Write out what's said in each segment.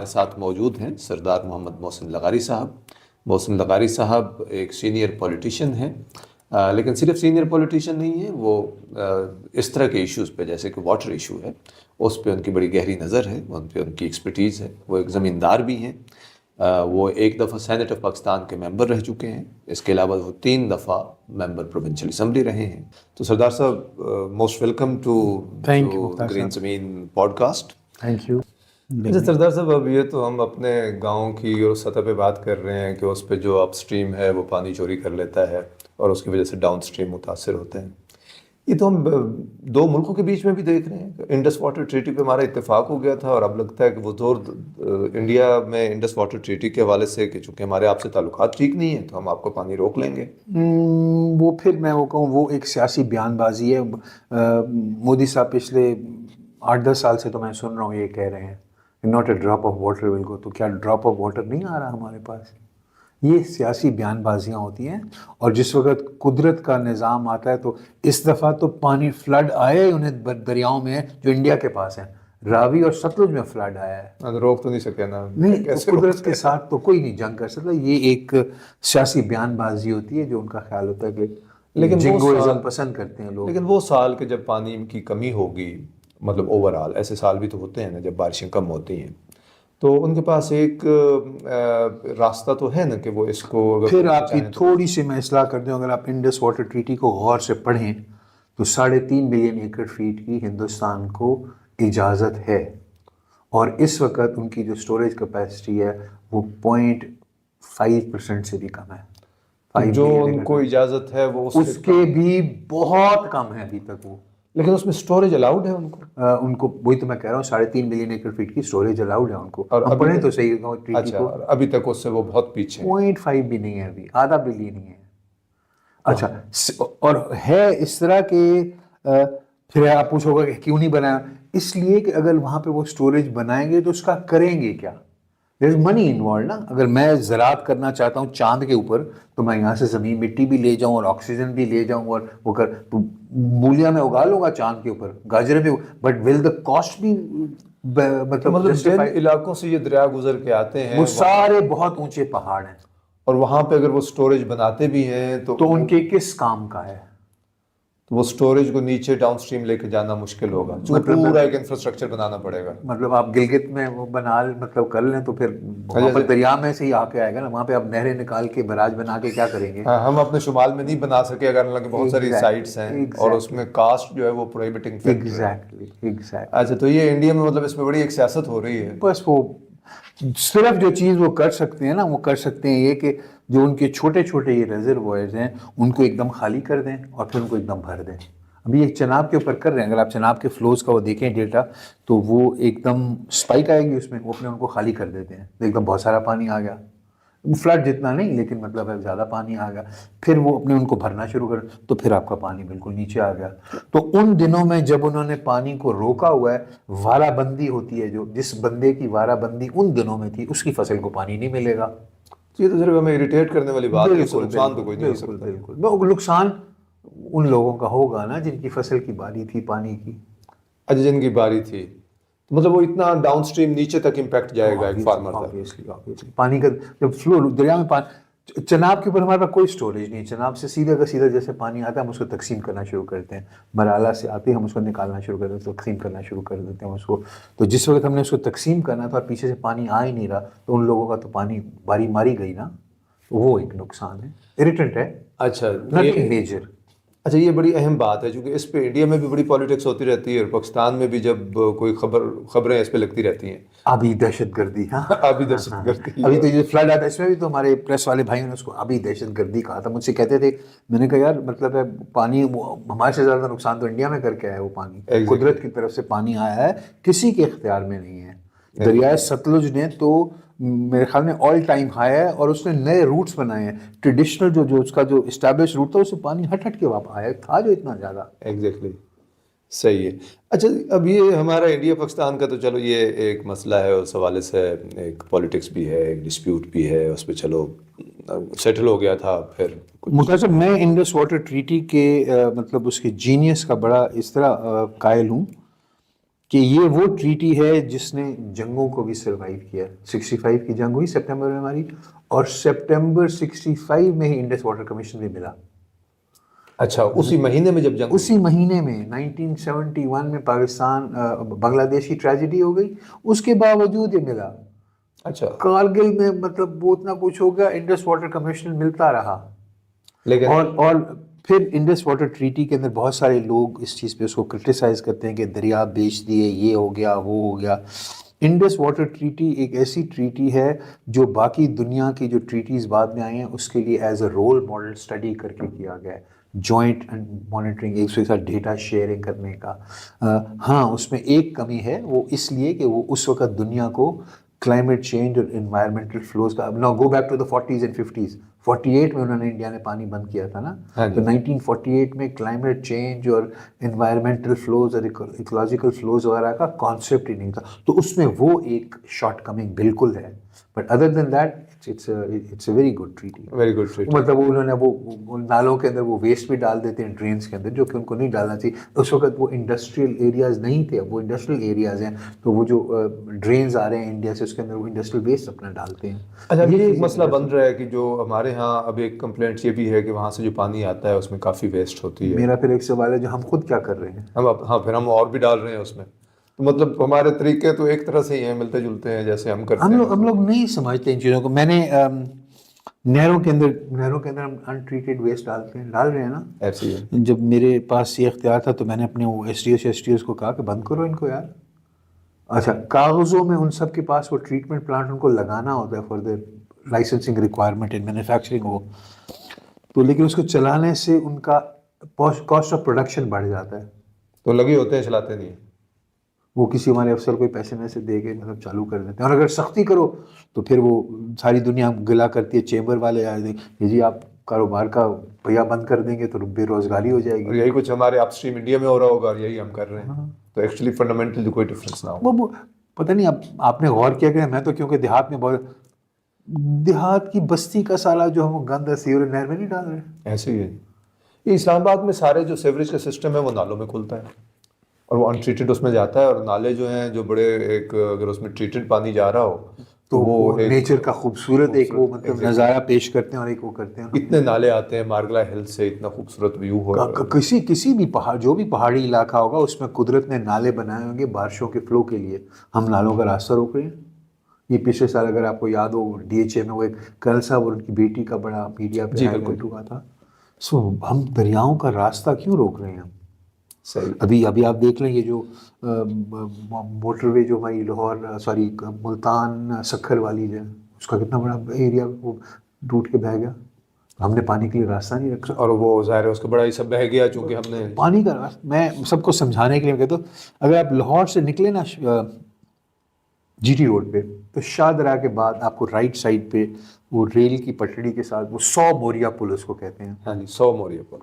ہمارے ساتھ موجود ہیں سردار محمد محسن لغاری صاحب. محسن لغاری صاحب ایک سینئر پولیٹیشین ہیں، لیکن صرف سینئر پولیٹیشین نہیں ہیں، وہ اس طرح کے ایشوز پہ جیسے کہ واٹر ایشو ہے اس پہ ان کی بڑی گہری نظر ہے، ان پہ ان کی ایکسپرٹیز ہے. وہ ایک زمیندار بھی ہیں. وہ ایک دفعہ سینٹ آف پاکستان کے ممبر رہ چکے ہیں. اس کے علاوہ وہ 3 دفعہ ممبر پروونشل اسمبلی رہے ہیں. تو سردار صاحب موسٹ ویلکم ٹو گرین زمین پوڈ کاسٹ. Thank you. اچھا سردار صاحب، اب یہ تو ہم اپنے گاؤں کی اور سطح پہ بات کر رہے ہیں کہ اس پہ جو اپ اسٹریم ہے وہ پانی چوری کر لیتا ہے اور اس کی وجہ سے ڈاؤن اسٹریم متاثر ہوتے ہیں. یہ تو ہم 2 ملکوں کے بیچ میں بھی دیکھ رہے ہیں. انڈس واٹر ٹریٹی پہ ہمارا اتفاق ہو گیا تھا اور اب لگتا ہے کہ وہ زور انڈیا میں انڈس واٹر ٹریٹی کے حوالے سے کہ چونکہ ہمارے آپ سے تعلقات ٹھیک نہیں ہیں تو ہم آپ کو پانی روک لیں گے. وہ پھر میں وہ کہوں وہ ایک سیاسی بیان بازی ہے. مودی صاحب پچھلے 8-10 سال سے تو میں سن رہا ہوں یہ کہہ رہے ہیں not a drop of water will go. تو کیا ڈراپ آف واٹر نہیں آ رہا ہمارے پاس؟ یہ سیاسی بیان بازیاں ہوتی ہیں. اور جس وقت قدرت کا نظام آتا ہے تو اس دفعہ تو پانی فلڈ آیا ہی انہیں دریاؤں میں جو انڈیا کے پاس ہیں. راوی اور ستلج میں فلڈ آیا ہے. روک تو نہیں سکے نا. نہیں، قدرت کے ساتھ تو کوئی نہیں جنگ کر سکتا. یہ ایک سیاسی بیان بازی ہوتی ہے جو ان کا خیال ہوتا ہے کہ لیکن جنگوازم پسند کرتے ہیں لوگ. لیکن وہ سال کہ جب پانی کی کمی ہوگی، مطلب اوور آل ایسے سال بھی تو ہوتے ہیں نا جب بارشیں کم ہوتی ہیں، تو ان کے پاس ایک راستہ تو ہے نا کہ وہ اس کو پھر آپ کی تھوڑی سی میں اصلاح کر دوں. اگر آپ انڈس واٹر ٹریٹی کو غور سے پڑھیں تو 3.5 بلین ایکڑ فیٹ کی ہندوستان کو اجازت ہے، اور اس وقت ان کی جو سٹوریج کیپیسٹی ہے وہ 0.5% سے بھی کم ہے. جو ان کو اجازت ہے وہ اس کے بھی بہت کم ہے ابھی تک وہ. لیکن اس میں سٹوریج الاؤڈ ہے ان کو وہی تو میں کہہ رہا ہوں 3.5 بلین ایکڑ فیٹ کی سٹوریج الاؤڈ ہے ان کو. اور پڑھیں تو صحیح. اچھا، ابھی تک اس سے وہ بہت پیچھے 0.5 بھی نہیں ہے، ابھی آدھا بلین ہی ہے. اچھا، اور ہے اس طرح کہ پھر آپ پوچھو گا کہ کیوں نہیں بنایا؟ اس لیے کہ اگر وہاں پہ وہ سٹوریج بنائیں گے تو اس کا کریں گے کیا؟ دیر از منی انوالوڈ نا. اگر میں زراعت کرنا چاہتا ہوں چاند کے اوپر تو میں یہاں سے زمین مٹی بھی لے جاؤں اور آکسیجن بھی لے جاؤں اور وہ مولیاں میں اگا لوں گا چاند کے اوپر، گاجریں بھی، بٹ ول دا کاسٹ بھی مطلب جن علاقوں سے یہ دریا گزر کے آتے ہیں وہ سارے بہت اونچے پہاڑ ہیں، اور وہاں پہ اگر وہ سٹوریج بناتے بھی ہیں تو ان کے کس کام کا ہے؟ وہ سٹوریج کو نیچے ڈاؤن سٹریم لے کے جانا مشکل ہوگا، پورا ایک انفراسٹرکچر بنانا پڑے گا. مطلب آپ گلگت میں وہ کر لیں تو پھر وہاں پر دریا میں سے ہی آ کے آئے گا نا. وہاں پہ آپ نہریں نکال کے براج بنا کے کیا کریں گے؟ ہم اپنے شمال میں نہیں بنا سکے اگر اللہ کے بہت ساری سائٹس ہیں اور اس میں کاسٹ جو ہے وہ پروہیبٹنگ. ایگزیکٹلی. اچھا، تو یہ انڈیا میں مطلب اس میں بڑی ایک سیاست ہو رہی ہے. بس وہ صرف جو چیز وہ کر سکتے ہیں نا وہ کر سکتے ہیں یہ کہ جو ان کے چھوٹے چھوٹے یہ ریزروائرز ہیں ان کو ایک دم خالی کر دیں اور پھر ان کو ایک دم بھر دیں. ابھی ایک چناب کے اوپر کر رہے ہیں. اگر آپ چناب کے فلوز کا وہ دیکھیں ڈیٹا تو وہ ایک دم سپائک آئے گی اس میں. وہ اپنے ان کو خالی کر دیتے ہیں ایک دم بہت سارا پانی آ گیا. فلڈ جتنا نہیں لیکن مطلب ہے زیادہ پانی آ گیا. پھر وہ اپنے ان کو بھرنا شروع کر تو پھر آپ کا پانی بالکل نیچے آ گیا. تو ان دنوں میں جب انہوں نے پانی کو روکا ہوا ہے، وارہ بندی ہوتی ہے، جو جس بندے کی وارہ بندی ان دنوں میں تھی اس کی فصل کو پانی نہیں ملے گا. یہ تو صرف ہمیں اریٹیٹ کرنے والی بات ہے. نقصان تو کوئی نہیں ہو سکتا. بالکل نقصان ان لوگوں کا ہوگا نا جن کی فصل کی باری تھی پانی کی. اچھا، جن کی باری تھی مطلب وہ اتنا ڈاؤن سٹریم نیچے تک امپیکٹ جائے گا ایک فارمر تک. پانی کا جب فلو دریا میں چناب کے اوپر ہمارے پاس کوئی سٹوریج نہیں. چناب سے سیدھا کا سیدھا جیسے پانی آتا ہے ہم اس کو تقسیم کرنا شروع کرتے ہیں. مرالا سے آتے ہم اس کو نکالنا شروع کرتے ہیں، تقسیم کرنا شروع کر دیتے ہیں اس کو. تو جس وقت ہم نے اس کو تقسیم کرنا تھا اور پیچھے سے پانی آ ہی نہیں رہا تو ان لوگوں کا تو پانی باری ماری گئی نا. وہ ایک نقصان ہے، اریٹنٹ ہے. اچھا، میجر. اچھا، یہ بڑی اہم بات ہے کیونکہ اس پہ انڈیا میں بھی بڑی پالیٹکس ہوتی رہتی ہے اور پاکستان میں بھی جب کوئی خبریں اس پہ لگتی رہتی ہیں. ابھی دہشت گردی. ہاں، ابھی دہشت گردی. ابھی تو یہ فلڈ آتا ہے اس میں بھی تو ہمارے پریس والے بھائیوں نے اس کو ابھی دہشت گردی کہا تھا. مجھ سے کہتے تھے، میں نے کہا یار مطلب ہے پانی ہمارے سے زیادہ نقصان تو انڈیا میں کر کے آیا. وہ پانی قدرت کی طرف سے پانی آیا ہے، کسی کے اختیار میں نہیں ہے. دریائے ستلج نے تو میرے خیال میں آل ٹائم ہائی ہے اور اس نے نئے روٹس بنائے ہیں. ٹریڈیشنل جو اس کا جو اسٹیبلش روٹ تھا اس سے پانی ہٹ کے واپس آیا تھا جو اتنا زیادہ. ایگزیکٹلی صحیح ہے. اچھا، اب یہ ہمارا انڈیا پاکستان کا تو چلو یہ ایک مسئلہ ہے، اس حوالے سے ایک پالیٹکس بھی ہے، ایک ڈسپیوٹ بھی ہے، اس پہ چلو سیٹل ہو گیا تھا. پھر مختصر میں انڈس واٹر ٹریٹی کے مطلب اس کے جینیس کا بڑا اس طرح قائل ہوں کہ یہ وہ ٹریٹی ہے جس نے جنگوں کو بھی سروائیو کیا. 65 کی جنگ ہوئی سپٹمبر میں ہماری, اور سپٹمبر 65 میں ہی انڈس واٹر کمیشن بھی ملا. اچھا, اسی مہینے میں جب جنگ اسی مہینے میں 1971 میں پاکستان بنگلہ دیش کی ٹریجڈی ہو گئی, اس کے باوجود یہ ملا. اچھا, کارگل میں مطلب وہ اتنا کچھ ہو گیا, انڈس واٹر کمیشن ملتا رہا. لیکن اور پھر انڈس واٹر ٹریٹی کے اندر بہت سارے لوگ اس چیز پہ اس کو کرٹیسائز کرتے ہیں کہ دریا بیچ دیے, یہ ہو گیا وہ ہو گیا. انڈس واٹر ٹریٹی ایک ایسی ٹریٹی ہے جو باقی دنیا کی جو ٹریٹیز بعد میں آئی ہیں اس کے لیے as a role model study کر کے کیا گیا ہے. جوائنٹ مانیٹرنگ, ایک دوسرے کے ساتھ ڈیٹا شیئرنگ کرنے کا. ہاں اس میں ایک کمی ہے, وہ اس لیے کہ وہ اس وقت دنیا کو کلائمیٹ چینج اور انوائرمنٹل فلوز کا, نا go back to the 40s and 50s. 48 میں انہوں نے انڈیا نے پانی بند کیا تھا نا, تو 1948 میں کلائمیٹ چینج اور انوائرمنٹل فلوز اور ایکولوجیکل فلوز وغیرہ کا کانسیپٹ ہی نہیں تھا. تو اس میں وہ ایک شارٹ کمنگ بالکل ہے, but other than that it's a very good treaty. Very good treaty. مطلب انہوں نے وہ نالوں کے اندر وہ ویسٹ بھی ڈال دیتے ہیں ڈرینس کے اندر, جو کہ ان کو نہیں ڈالنا چاہیے. اس وقت وہ انڈسٹریل ایریاز نہیں تھے, اب وہ انڈسٹریل ایریاز ہیں, تو وہ جو ڈرینز آ رہے ہیں انڈیا سے اس کے اندر وہ انڈسٹریل ویسٹ اپنا ڈالتے ہیں. اچھا, یہ ایک مسئلہ بن رہا ہے کہ جو ہمارے ہاں اب ایک کمپلینٹ یہ بھی ہے کہ وہاں سے جو پانی آتا ہے اس میں کافی ویسٹ ہوتی ہے. میرا پھر ایک سوال ہے, جو ہم خود کیا کر رہے ہیں؟ ہاں پھر ہم اور بھی ڈال رہے ہیں اس میں. مطلب ہمارے طریقے تو ایک طرح سے ہی ہیں, ملتے جلتے ہیں جیسے ہم کرتے ہیں. ہم لوگ نہیں سمجھتے ان چیزوں کو. میں نے نہروں کے اندر ہم انٹریٹڈ ویسٹ ڈال رہے ہیں نا. ایسے ہی ہے. جب میرے پاس یہ اختیار تھا تو میں نے اپنے وہ ایس ٹی اوز کو کہا کہ بند کرو ان کو یار. اچھا, کاغذوں میں ان سب کے پاس وہ ٹریٹمنٹ پلانٹ ان کو لگانا ہوتا ہے for the licensing requirement in manufacturing ہو, تو لیکن اس کو چلانے سے ان کا کاسٹ آف پروڈکشن بڑھ جاتا ہے. تو لگے ہوتے ہیں, چلاتے نہیں. وہ کسی ہمارے افسر کو پیسے میں سے دے کے مطلب چالو کر دیتے ہیں, اور اگر سختی کرو تو پھر وہ ساری دنیا گلا کرتی ہے. چیمبر والے آ دیں کہ جی آپ کاروبار کا پہیا بند کر دیں گے تو بے روزگاری ہو جائے اور گی. یہی کچھ ہمارے اپ اسٹریم انڈیا میں ہو رہا ہوگا اور یہی ہم کر رہے ہیں. تو ایکچولی فنڈامنٹل کوئی ڈفرینس نہ ہو. وہ پتہ نہیں آپ نے غور کیا کہ میں تو کیونکہ دیہات میں بہت, دیہات کی بستی کا سارا جو ہم گند ہے سیور نہر میں نہیں ڈال رہے. ایسے ہی ہے. یہ اسلام آباد میں سارے جو سیوریج کا سسٹم ہے وہ نالوں میں کھلتا ہے اور وہ انٹریٹڈ اس میں جاتا ہے, اور نالے جو ہیں جو بڑے ایک اگر اس میں ٹریٹڈ پانی جا رہا ہو تو وہ نیچر کا خوبصورت ایک وہ مطلب نظارہ پیش کرتے ہیں, اور ایک وہ کرتے ہیں. اتنے نالے آتے ہیں مارگلا ہل سے, اتنا خوبصورت ویو ہو. کسی بھی پہاڑ, جو بھی پہاڑی علاقہ ہوگا اس میں قدرت نے نالے بنائے ہوں گے بارشوں کے فلو کے لیے. ہم نالوں کا راستہ روک رہے ہیں. یہ پچھلے سال اگر آپ کو یاد ہو DHA میں وہ ایک کرنل صاحب اور ان کی بیٹی کا بڑا میڈیا پہ ہائی لائٹ ہوا تھا. سو ہم دریاؤں کا راستہ کیوں روک رہے ہیں؟ صحیح. ابھی آپ دیکھ لیں یہ جو موٹر وے جو ہماری لاہور ملتان سکھر والی جو ہے, اس کا کتنا بڑا ایریا وہ ٹوٹ کے بہہ گیا. ہم نے پانی کے لیے راستہ نہیں رکھا, اور وہ ظاہر ہے اس کا بڑا ہی سب بہہ گیا چونکہ ہم نے پانی کا راستہ. میں سب کو سمجھانے کے لیے کہتا ہوں, اگر آپ لاہور سے نکلے نا GT روڈ پہ, تو شاہ درہ کے بعد آپ کو رائٹ سائڈ پہ وہ ریل کی پٹڑی کے ساتھ وہ 100 موریا پل اس کو کہتے ہیں. ہاں جی 100 موریا پل.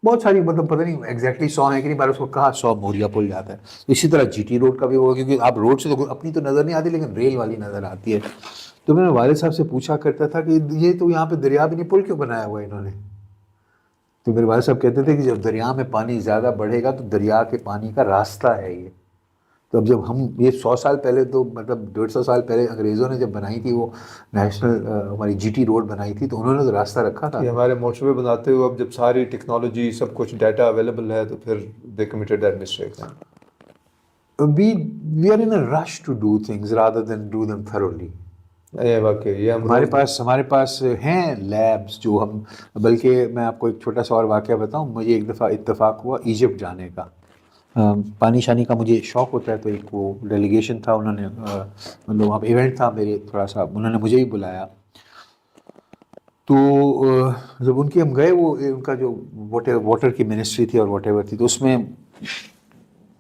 بہت ساری مطلب پتہ نہیں ایگزیکٹلی 100 ہے کہ نہیں, بار اس کو کہا 100 موریا پل جاتا ہے. اسی طرح GT روڈ کا بھی ہوگا, کیونکہ آپ روڈ سے تو اپنی تو نظر نہیں آتی لیکن ریل والی نظر آتی ہے. تو میں والد صاحب سے پوچھا کرتا تھا کہ یہ تو یہاں پہ دریا بھی نہیں, پل کیوں بنایا ہوا ہے انہوں نے؟ تو میرے والد صاحب کہتے تھے کہ جب دریا میں پانی زیادہ بڑھے گا تو دریا کے پانی کا راستہ ہے یہ. تو اب جب ہم یہ 100 سال پہلے, تو مطلب 150 سال پہلے انگریزوں نے جب بنائی تھی وہ نیشنل ہماری GT روڈ بنائی تھی, تو انہوں نے تو راستہ رکھا تھا. یہ ہمارے موٹر وے بناتے ہوئے اب جب ساری ٹیکنالوجی سب کچھ ڈیٹا اویلیبل ہے تو پھر they committed that mistake. We are in a rush to do things rather than do them thoroughly. یہ واقعی یہ ہمارے پاس ہیں لیبس جو ہم, بلکہ میں آپ کو ایک چھوٹا سا اور واقعہ بتاؤں. مجھے ایک دفعہ اتفاق ہوا ایجپٹ جانے کا. پانی شانی کا مجھے شوق ہوتا ہے, تو ایک وہ ڈیلیگیشن تھا, انہوں نے مطلب وہاں پہ ایونٹ تھا میرے تھوڑا سا, انہوں نے مجھے ہی بلایا. تو جب ان کے ہم گئے, وہ ان کا جو واٹر کی منسٹری تھی اور واٹ ایور تھی, تو اس میں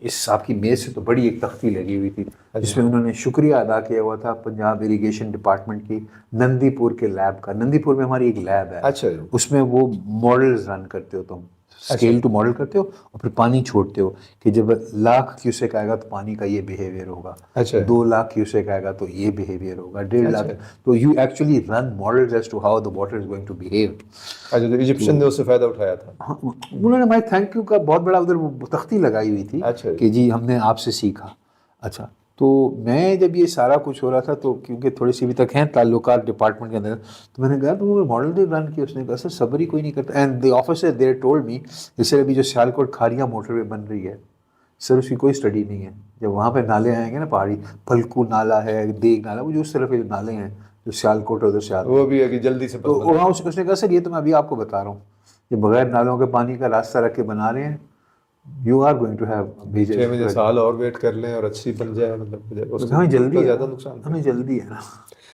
اس آپ کی میز سے تو بڑی ایک تختی لگی ہوئی تھی جس میں انہوں نے شکریہ ادا کیا ہوا تھا پنجاب اریگیشن ڈپارٹمنٹ کی نندی پور کے لیب کا. نندی پور میں ہماری ایک لیب ہے. اچھا. اس میں وہ ماڈلز رن کرتے ہو تم, اسکیل ٹو ماڈل کرتے ہو, اور پھر پانی چھوڑتے ہو کہ جب 1,00,000 کیوسیک آئے گا تو پانی کا یہ بیہیویئر ہوگا, 2,00,000 کیوسیک آئے گا تو یہ بیہیویئر ہوگا, 1,50,000. تو you actually run models as to how the water is going to behave. اچھا, تو ایجپشن نے اس سے فائدہ اٹھایا تھا. انہوں نے ہمارے تھینک یو کا بہت بڑا ادھر تختی لگائی ہوئی تھی کہ جی ہم نے آپ سے سیکھا. اچھا تو میں جب یہ سارا کچھ ہو رہا تھا تو کیونکہ تھوڑی سی بھی تک ہیں تعلقات ڈپارٹمنٹ کے اندر، تو میں نے کہا تو وہ ماڈل دے رن کیا. اس نے کہا سر صبر ہی کوئی نہیں کرتا. And the officer there told me جیسے ابھی جو سیالکوٹ کھاریاں موٹر وے بن رہی ہے سر اس کی کوئی اسٹڈی نہیں ہے. جب وہاں پہ نالے آئیں گے نا پہاڑی، پھلکو نالا ہے، دیگ نالا، وہ جو اس طرف کے نالے ہیں جو سیالکوٹ ادھر سے آتے ہیں، وہ بھی ہے کہ جلدی سے تو وہاں اس نے کہا سر یہ تو میں ابھی آپ کو بتا رہا ہوں، یہ بغیر نالوں کے پانی کا راستہ رکھ کے بنا رہے ہیں، you are going to have 6 سال اور ویٹ کر لیں اور اچھی بن جائے، مطلب اس ہمیں جلدی کا ہے، زیادہ نقصان ہمیں جلدی ہے نا.